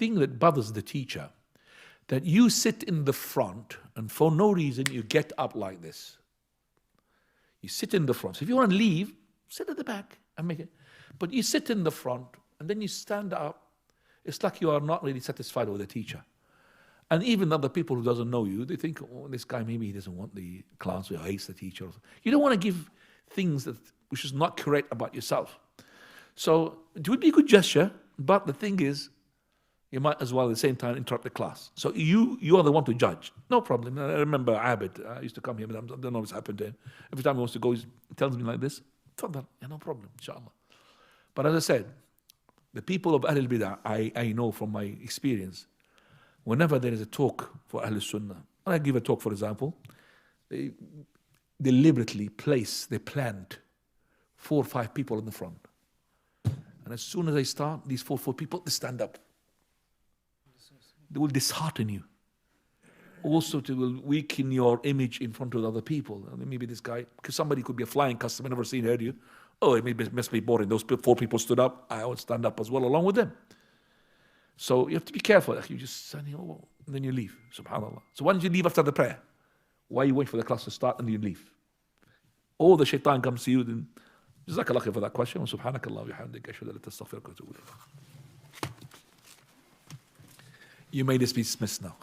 thing that bothers the teacher, that you sit in the front and for no reason you get up like this. You sit in the front. So if you want to leave, sit at the back and make it. But you sit in the front and then you stand up. It's like you are not really satisfied with the teacher. And even other people who doesn't know you, they think, oh, this guy maybe he doesn't want the class or hates the teacher. You don't want to give things which is not correct about yourself. So it would be a good gesture, but the thing is, you might as well at the same time interrupt the class. So you are the one to judge. No problem. I remember Abid, I used to come here, but I don't know what's happened to him. Every time he wants to go, he tells me like this, yeah, no problem, inshallah. But as I said, the people of Ahlul Bidah, I know from my experience, whenever there is a talk for Ahlul Sunnah, and I give a talk, for example, they deliberately plant 4 or 5 people in the front. And as soon as I start, these 4 people, they stand up. They will dishearten you. Also, it will weaken your image in front of other people. I mean, maybe this guy, because somebody could be a flying customer, never seen, heard you. Oh, it must be boring. Those 4 people stood up. I would stand up as well, along with them. So you have to be careful. You just stand here, and then you leave. Subhanallah. So why don't you leave after the prayer? Why you wait for the class to start and you leave? Or the shaitan comes to you, then Jazakallah khair for that question. Subhanakallah wa bihamdika ashhadu an la ilaha illa anta astaghfiruka wa atubu ilayk. You may just be dismissed now.